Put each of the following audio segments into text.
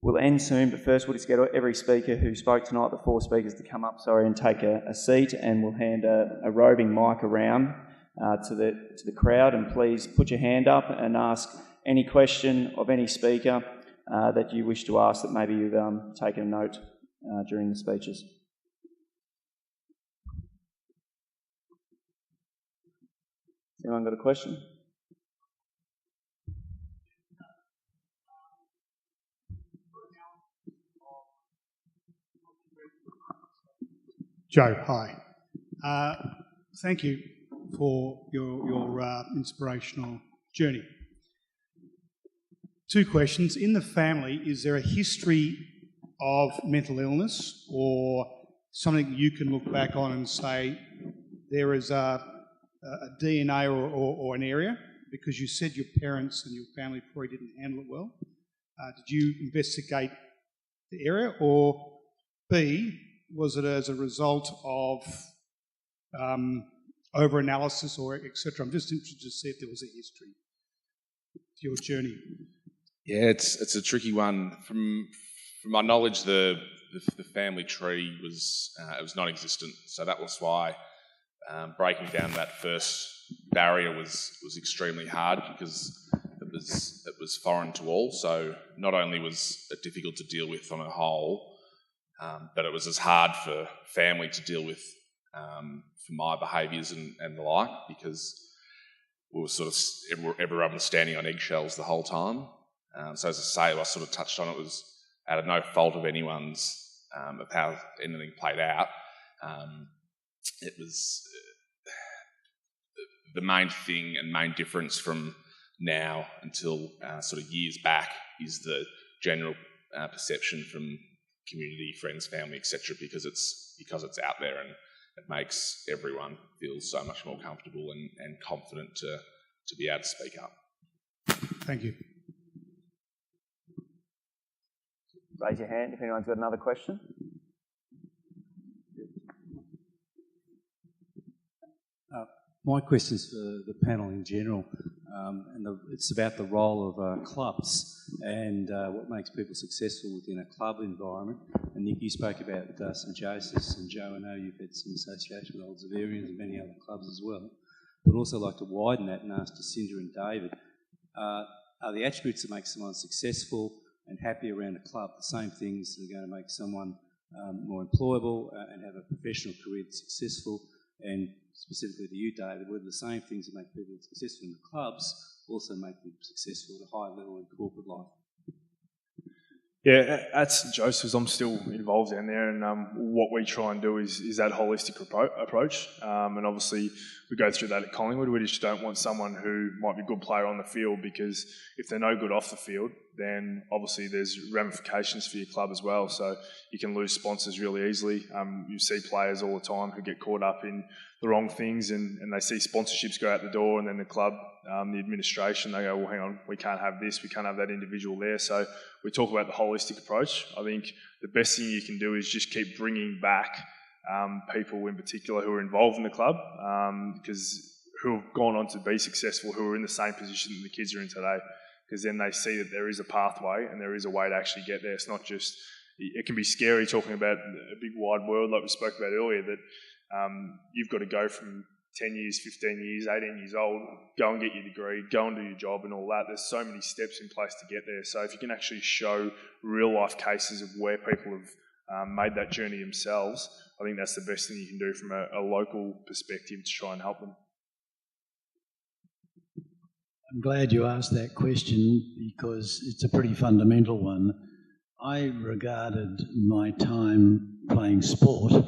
We'll end soon, but first we'll just get every speaker who spoke tonight, the 4 speakers, to come up, and take a seat, and we'll hand a roving mic around to the crowd. And please put your hand up and ask any question of any speaker that you wish to ask that maybe you've taken a note during the speeches. Anyone got a question? Joe, hi. Thank you for your inspirational journey. 2 questions. In the family, is there a history of mental illness or something you can look back on and say there is a DNA or an area? Because you said your parents and your family probably didn't handle it well. Did you investigate the area? Or B, was it as a result of over-analysis or etc.? I'm just interested to see if there was a history to your journey. Yeah, it's a tricky one. From my knowledge, the family tree was non-existent, so that was why breaking down that first barrier was extremely hard, because it was foreign to all. So not only was it difficult to deal with on a whole, but it was as hard for family to deal with for my behaviours and the like, because we were sort of everyone was standing on eggshells the whole time. So as I say, I sort of touched on it, was out of no fault of anyone's of how anything played out. It was the main thing and main difference from now until sort of years back is the general perception from community, friends, family, etc., because it's out there, and it makes everyone feel so much more comfortable and confident to be able to speak up. Thank you. Raise your hand if anyone's got another question. My question is for the panel in general, and it's about the role of clubs and what makes people successful within a club environment. And Nick, you spoke about St Joseph's, and Joe, I know you've had some association with Old Zaverians and many other clubs as well. But also like to widen that and ask Jacinda and David, are the attributes that make someone successful and happy around a club the same things that are going to make someone more employable and have a professional career that's successful? And specifically to you, David, whether the same things that make people successful in the clubs also make them successful at a high level in corporate life? Yeah, at St Joseph's, I'm still involved down there, and what we try and do is that holistic approach. And obviously, we go through that at Collingwood. We just don't want someone who might be a good player on the field, because if they're no good off the field, then obviously there's ramifications for your club as well. So you can lose sponsors really easily. You see players all the time who get caught up in the wrong things, and they see sponsorships go out the door, and then the club, the administration, they go, well, hang on, we can't have this, we can't have that individual there. So we talk about the holistic approach. I think the best thing you can do is just keep bringing back people in particular who are involved in the club, because who have gone on to be successful, who are in the same position that the kids are in today, because then they see that there is a pathway and there is a way to actually get there. It's not just, it can be scary talking about a big wide world like we spoke about earlier, that you've got to go from 10 years, 15 years, 18 years old, go and get your degree, go and do your job and all that. There's so many steps in place to get there. So if you can actually show real life cases of where people have made that journey themselves, I think that's the best thing you can do from a local perspective to try and help them. I'm glad you asked that question, because it's a pretty fundamental one. I regarded my time playing sport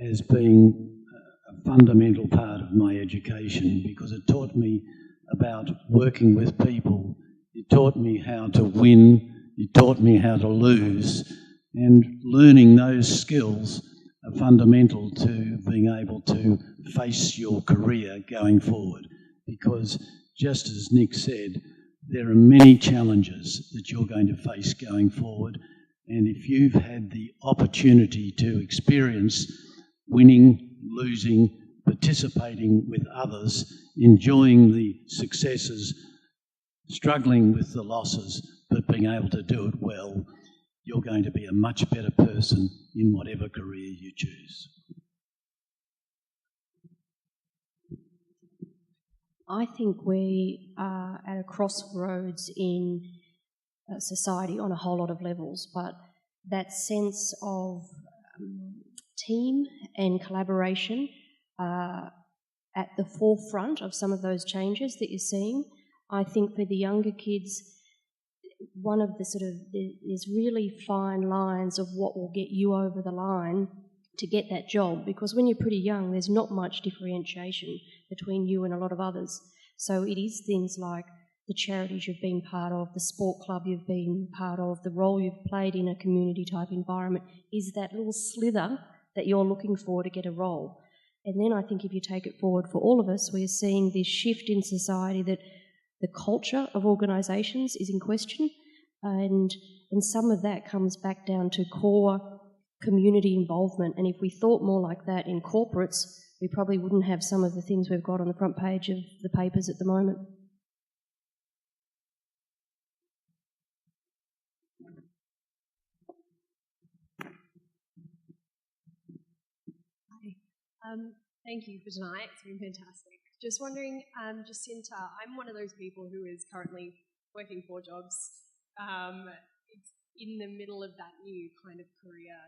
as being a fundamental part of my education, because it taught me about working with people. It taught me how to win. It taught me how to lose. And learning those skills are fundamental to being able to face your career going forward, because just as Nick said, there are many challenges that you're going to face going forward, and if you've had the opportunity to experience winning, losing, participating with others, enjoying the successes, struggling with the losses, but being able to do it well, you're going to be a much better person in whatever career you choose. I think we are at a crossroads in society on a whole lot of levels, but that sense of team and collaboration at the forefront of some of those changes that you're seeing. I think for the younger kids, one of the there's really fine lines of what will get you over the line to get that job, because when you're pretty young, there's not much differentiation between you and a lot of others. So it is things like the charities you've been part of, the sport club you've been part of, the role you've played in a community type environment is that little slither that you're looking for to get a role. And then I think if you take it forward for all of us, we're seeing this shift in society that the culture of organisations is in question, and some of that comes back down to core community involvement. And if we thought more like that in corporates, we probably wouldn't have some of the things we've got on the front page of the papers at the moment. Thank you for tonight. It's been fantastic. Just wondering, Jacinta, I'm one of those people who is currently working 4 jobs. It's in the middle of that new kind of career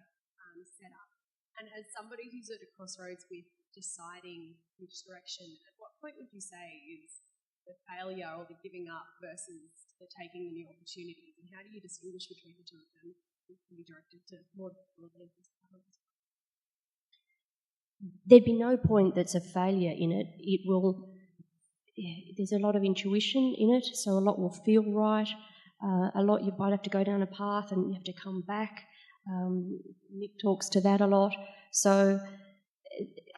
setup. And as somebody who's at a crossroads with deciding which direction, at what point would you say is the failure or the giving up versus the taking the new opportunities? And how do you distinguish between the two of them? It can be directed to more broadly. There'd be no point that's a failure in it. There's a lot of intuition in it, so a lot will feel right. A lot you might have to go down a path and you have to come back. Nick talks to that a lot. So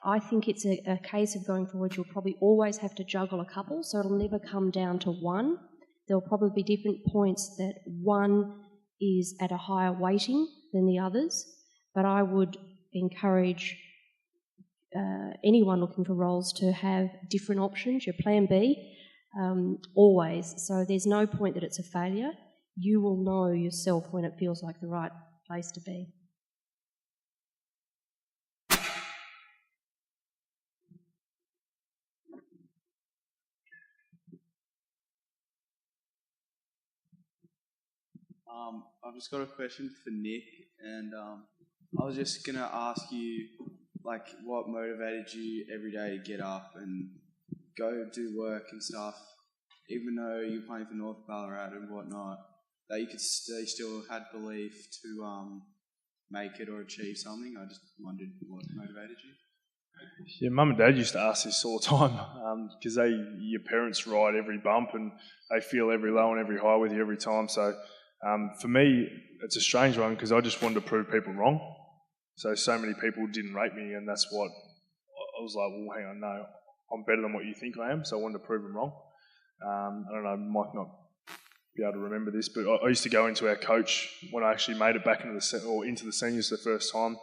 I think it's a case of going forward. You'll probably always have to juggle a couple, so it'll never come down to one. There'll probably be different points that one is at a higher weighting than the others, but I would encourage anyone looking for roles to have different options, your plan B, always. So there's no point that it's a failure. You will know yourself when it feels like the right place to be. I've just got a question for Nick, and I was just going to ask you, like, what motivated you every day to get up and go do work and stuff, even though you're playing for North Ballarat and whatnot, that you still had belief to make it or achieve something? I just wondered what motivated you. Yeah, Mum and Dad used to ask this all the time because your parents ride every bump and they feel every low and every high with you every time. So for me, it's a strange one because I just wanted to prove people wrong. So many people didn't rate me, and that's what I was like, well, hang on, no, I'm better than what you think I am, so I wanted to prove them wrong. I don't know, Mike not be able to remember this, but I used to go into our coach when I actually made it back into the seniors the first time,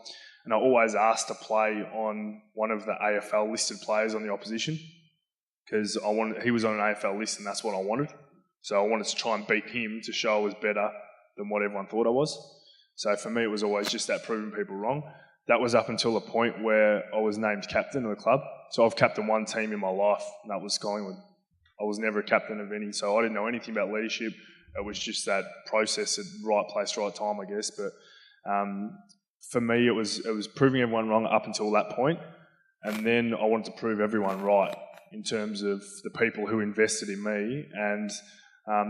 and I always asked to play on one of the AFL listed players on the opposition because he was on an AFL list, and that's what I wanted. So I wanted to try and beat him to show I was better than what everyone thought I was. So for me, it was always just that proving people wrong. That was up until a point where I was named captain of the club. So I've captained one team in my life, and that was Collingwood. I was never a captain of any, so I didn't know anything about leadership. It was just that process at right place, right time, I guess. But for me, it was proving everyone wrong up until that point, and then I wanted to prove everyone right in terms of the people who invested in me, and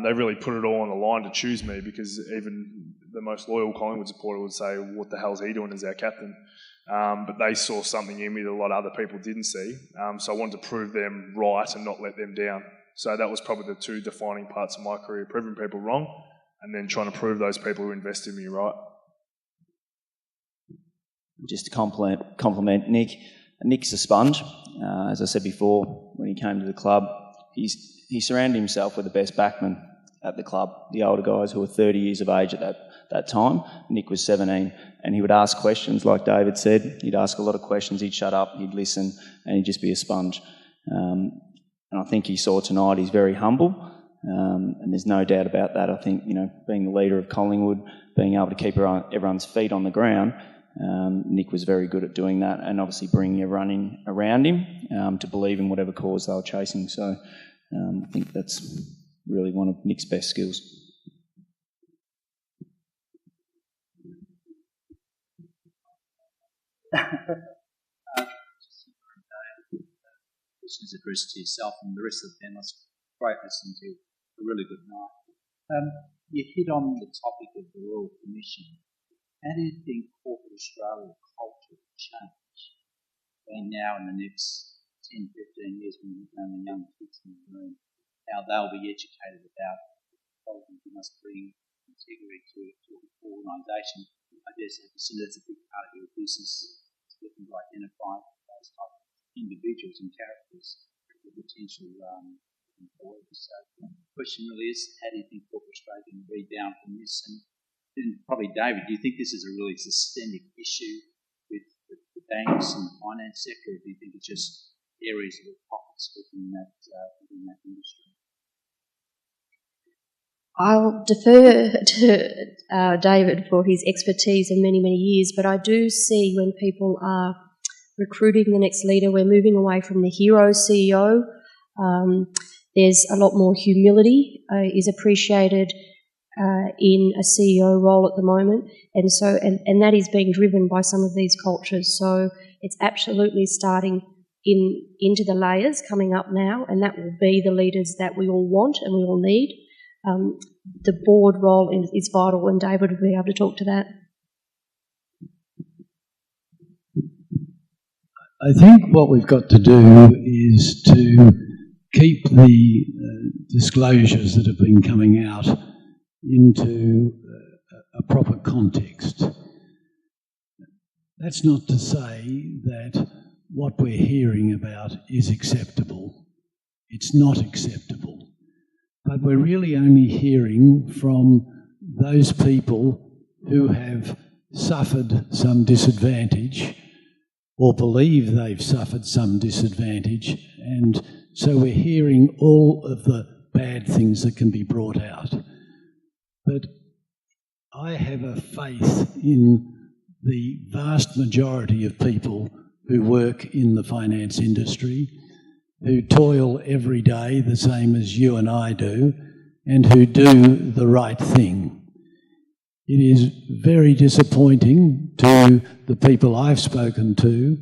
they really put it all on the line to choose me, because even the most loyal Collingwood supporter would say, what the hell's he doing as our captain? But they saw something in me that a lot of other people didn't see. So I wanted to prove them right and not let them down. So that was probably the two defining parts of my career, proving people wrong and then trying to prove those people who invested in me right. Just to compliment Nick. Nick's a sponge. As I said before, when he came to the club, he surrounded himself with the best backmen at the club, the older guys who were 30 years of age at that time. Nick was 17, and he would ask questions, like David said. He'd ask a lot of questions, he'd shut up, he'd listen, and he'd just be a sponge. And I think he saw tonight he's very humble, And there's no doubt about that. I think, being the leader of Collingwood, being able to keep everyone's feet on the ground, Nick was very good at doing that, and obviously bringing everyone in around him to believe in whatever cause they were chasing. So I think that's really one of Nick's best skills. Questions addressed to yourself and the rest of the panelists. Great listening to you. A really good night. You hit on the topic of the Royal Commission. How do you think corporate Australia culture will change between now and the next 10, 15 years when we become the young kids in the room? How they'll be educated about quality you must bring integrity to an organisation. I guess that's a big part of your business, looking to identify those type of individuals and characters for potential employees. So the question really is, how do you think corporate Australia can rebound from this? And then probably, David, do you think this is a really systemic issue with the banks and the finance sector, or do you think it's just areas of pockets within that industry? I'll defer to David for his expertise in many, many years, but I do see when people are recruiting the next leader, we're moving away from the hero CEO. There's a lot more humility is appreciated in a CEO role at the moment, and so and that is being driven by some of these cultures. So it's absolutely starting into the layers coming up now, and that will be the leaders that we all want and we all need. The board role is vital, and David will be able to talk to that. I think what we've got to do is to keep the disclosures that have been coming out into a proper context. That's not to say that what we're hearing about is acceptable. It's not acceptable. But we're really only hearing from those people who have suffered some disadvantage or believe they've suffered some disadvantage, and so we're hearing all of the bad things that can be brought out. But I have a faith in the vast majority of people who work in the finance industry, who toil every day the same as you and I do, and who do the right thing. It is very disappointing to the people I've spoken to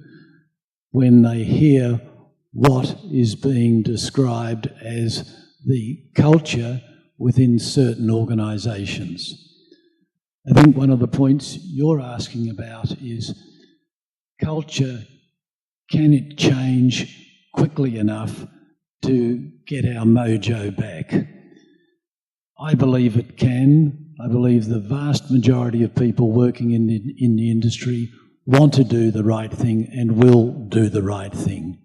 when they hear what is being described as the culture within certain organisations. I think one of the points you're asking about is culture, can it change quickly enough to get our mojo back? I believe it can. I believe the vast majority of people working in the industry want to do the right thing and will do the right thing.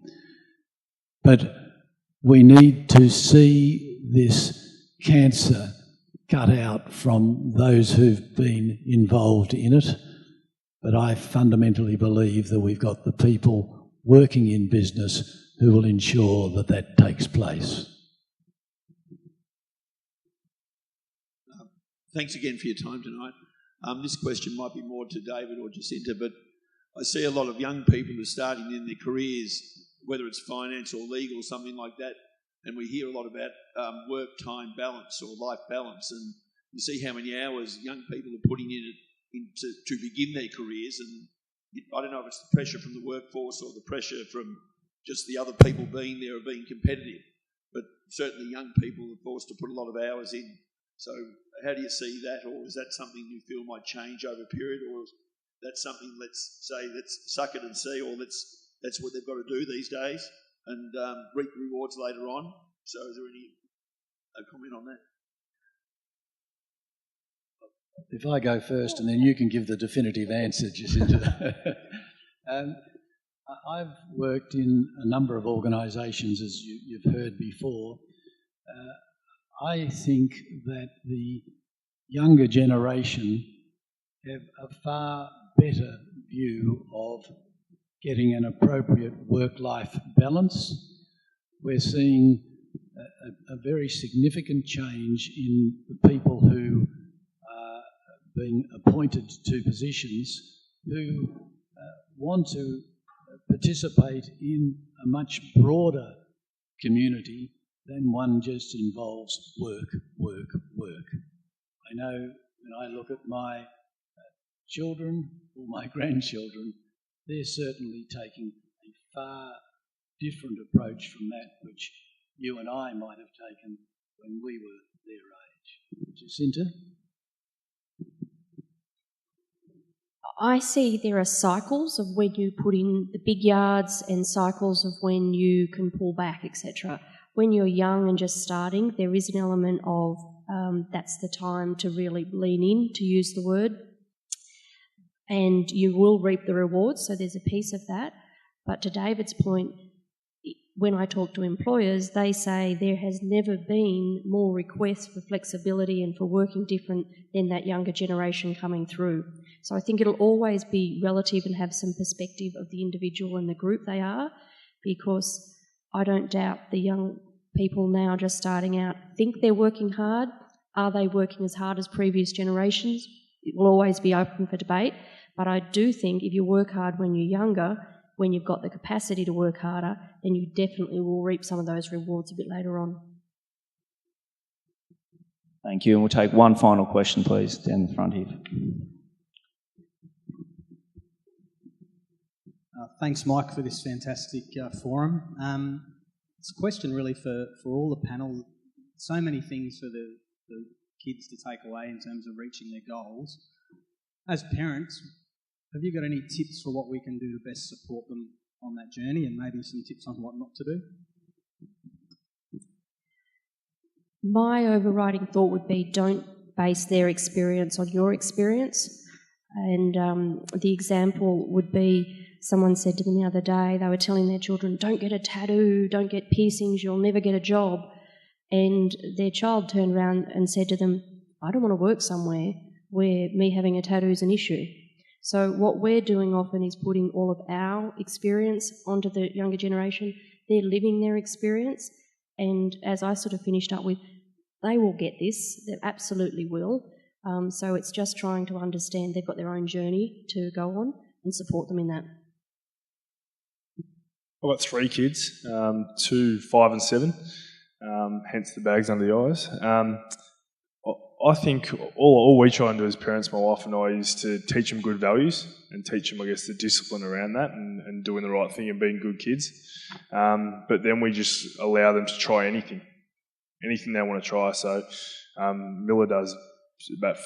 But we need to see this cancer cut out from those who've been involved in it. But I fundamentally believe that we've got the people working in business who will ensure that that takes place. Thanks again for your time tonight. This question might be more to David or Jacinta, but I see a lot of young people who are starting in their careers, whether it's finance or legal, something like that, and we hear a lot about work-time balance or life balance, and you see how many hours young people are putting in to begin their careers, and I don't know if it's the pressure from the workforce or the pressure from just the other people being there or being competitive, but certainly young people are forced to put a lot of hours in. So how do you see that, or is that something you feel might change over a period, or is that something, let's suck it and see, or that's what they've got to do these days and reap rewards later on? So is there any comment on that? If I go first and then you can give the definitive answer, Jacinta. I've worked in a number of organisations, as you've heard before. I think that the younger generation have a far better view of getting an appropriate work-life balance. We're seeing a very significant change in the people who are being appointed to positions who want to participate in a much broader community than one just involves work, work, work. I know when I look at my children or my grandchildren, they're certainly taking a far different approach from that which you and I might have taken when we were their age. Jacinta? I see there are cycles of when you put in the big yards and cycles of when you can pull back, etc. When you're young and just starting, there is an element of that's the time to really lean in, to use the word, and you will reap the rewards, so there's a piece of that. But to David's point, when I talk to employers, they say there has never been more requests for flexibility and for working different than that younger generation coming through. So I think it'll always be relative and have some perspective of the individual and the group they are, because I don't doubt the young people now just starting out think they're working hard. Are they working as hard as previous generations? It will always be open for debate, but I do think if you work hard when you're younger, when you've got the capacity to work harder, then you definitely will reap some of those rewards a bit later on. Thank you, and we'll take one final question, please, down the front here. Thanks, Mike, for this fantastic forum. It's a question really for all the panel. So many things for the kids to take away in terms of reaching their goals. As parents, have you got any tips for what we can do to best support them on that journey, and maybe some tips on what not to do? My overriding thought would be don't base their experience on your experience. And the example would be, someone said to them the other day, they were telling their children, don't get a tattoo, don't get piercings, you'll never get a job. And their child turned around and said to them, I don't want to work somewhere where me having a tattoo is an issue. So what we're doing often is putting all of our experience onto the younger generation. They're living their experience, and as I sort of finished up with, they will get this, they absolutely will. So it's just trying to understand they've got their own journey to go on and support them in that. I've got 3 kids, 2, 5 and 7, hence the bags under the eyes. I think all we try and do as parents, my wife and I, is to teach them good values and teach them, I guess, the discipline around that and doing the right thing and being good kids. But then we just allow them to try anything they want to try. So Miller does about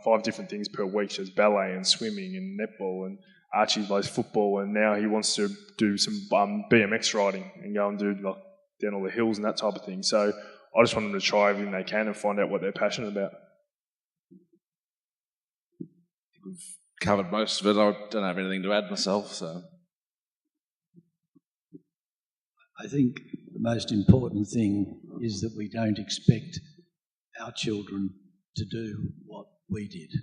five different things per week. She does ballet and swimming and netball, and Archie plays football, and now he wants to do some BMX riding and go and do like down all the hills and that type of thing. So I just want them to try everything they can and find out what they're passionate about. We've covered most of it. I don't have anything to add myself, so. I think the most important thing is that we don't expect our children to do what we did,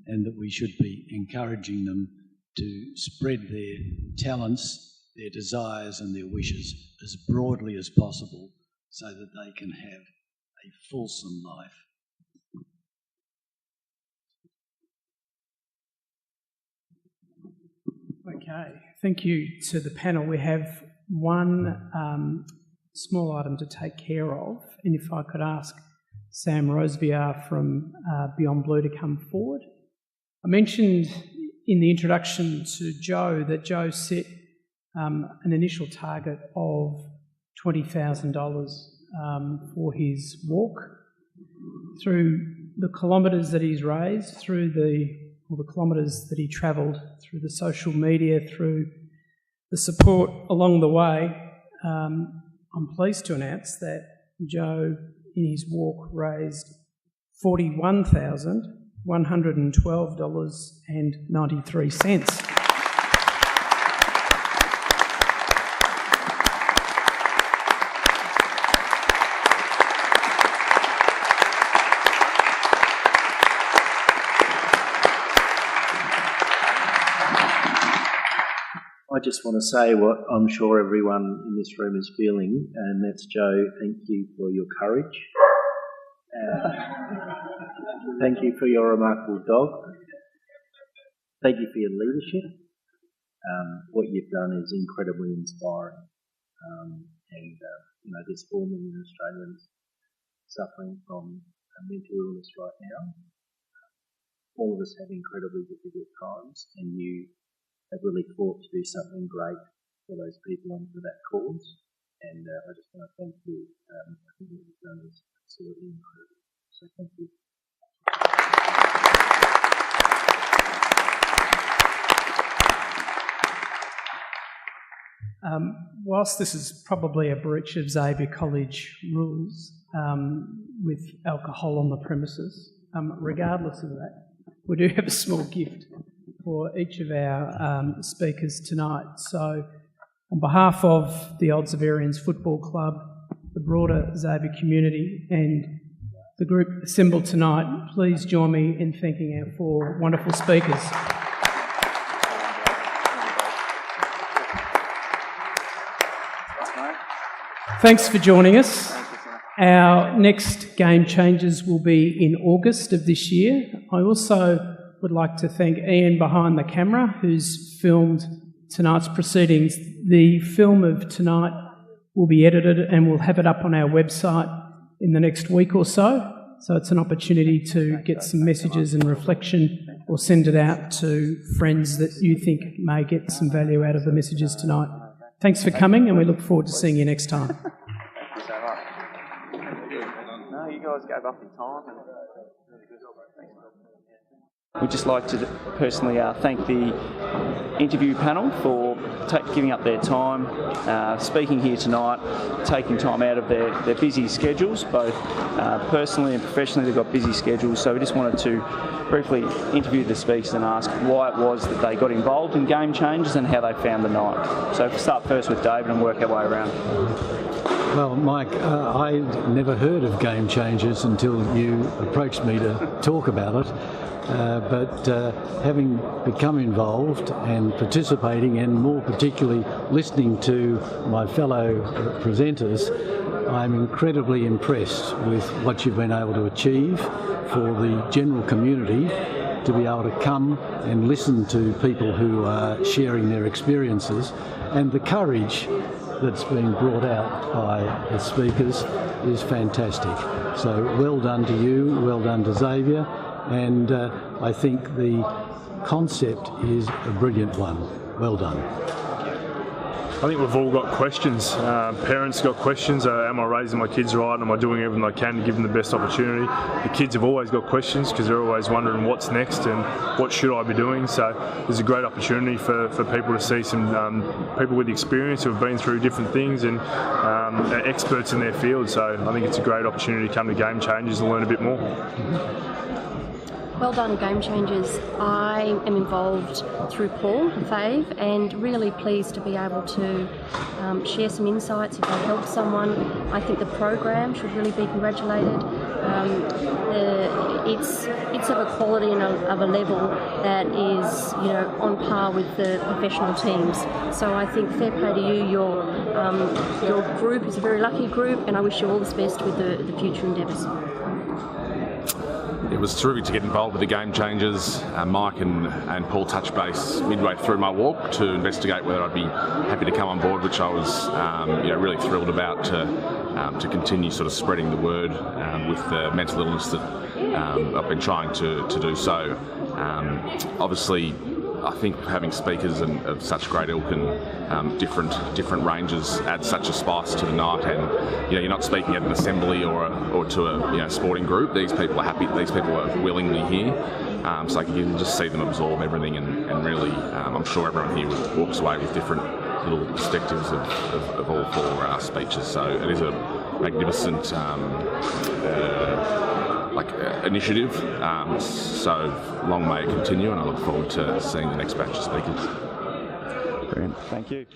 and that we should be encouraging them to spread their talents, their desires and their wishes as broadly as possible so that they can have a fulsome life. Okay, thank you to the panel. We have one small item to take care of, and if I could ask Sam Roseviar from Beyond Blue to come forward. I mentioned in the introduction to Joe that Joe set an initial target of $20,000 for his walk. Through the kilometres that he's raised, through the kilometres that he travelled, through the social media, through the support along the way, I'm pleased to announce that Joe, in his walk, raised $41,112.93. I just want to say what I'm sure everyone in this room is feeling, and that's, Joe, thank you for your courage. Thank you for your remarkable dog. Thank you for your leadership. What you've done is incredibly inspiring. There's 4 million Australians suffering from mental illness right now. All of us have incredibly difficult times, and you have really fought to do something great for those people and for that cause. And I just want to thank you. I think what you've done is absolutely incredible. So thank you. Whilst this is probably a breach of Xavier College rules with alcohol on the premises, regardless of that, we do have a small gift for each of our speakers tonight. So on behalf of the Odds of Arians Football Club, the broader Xavier community and the group assembled tonight, please join me in thanking our 4 wonderful speakers. Thanks for joining us. Our next Game Changers will be in August of this year. I also would like to thank Ian behind the camera, who's filmed tonight's proceedings. The film of tonight will be edited and we'll have it up on our website in the next week or so. So it's an opportunity to get some messages and reflection or send it out to friends that you think may get some value out of the messages tonight. Thanks for coming, and we look forward to seeing you next time. Thank you so much. No, you guys gave up in time. We'd just like to personally thank the interview panel for giving up their time, speaking here tonight, taking time out of their busy schedules, both personally and professionally. They've got busy schedules, so we just wanted to briefly interview the speakers and ask why it was that they got involved in Game Changers and how they found the night. So we'll start first with David and work our way around. Well, Mike, I never heard of Game Changers until you approached me to talk about it. But having become involved and participating, and more particularly listening to my fellow presenters, I'm incredibly impressed with what you've been able to achieve for the general community, to be able to come and listen to people who are sharing their experiences, and the courage that's been brought out by the speakers is fantastic. So well done to you, well done to Xavier. And I think the concept is a brilliant one. Well done. I think we've all got questions. Parents got questions. Am I raising my kids right? Am I doing everything I can to give them the best opportunity? The kids have always got questions because they're always wondering what's next and what should I be doing. So there's a great opportunity for people to see some people with experience who have been through different things and are experts in their field. So I think it's a great opportunity to come to Game Changers and learn a bit more. Well done, Game Changers. I am involved through Paul Fave and really pleased to be able to share some insights if I help someone. I think the program should really be congratulated. It's of a quality and of a level that is, on par with the professional teams. So I think fair play to you. Your group is a very lucky group, and I wish you all the best with the future endeavours. It was terrific to get involved with the Game Changers. Mike and Paul touched base midway through my walk to investigate whether I'd be happy to come on board, which I was really thrilled about to continue sort of spreading the word with the mental illness that I've been trying to do so. Obviously, I think having speakers of such great ilk and different ranges adds such a spice to the night. And you're not speaking at an assembly or to a sporting group. These people are happy. These people are willingly here. So you can just see them absorb everything, and really, I'm sure everyone here walks away with different little perspectives of all 4 speeches. So it is a magnificent initiative, so long may it continue, and I look forward to seeing the next batch of speakers. Brilliant, thank you.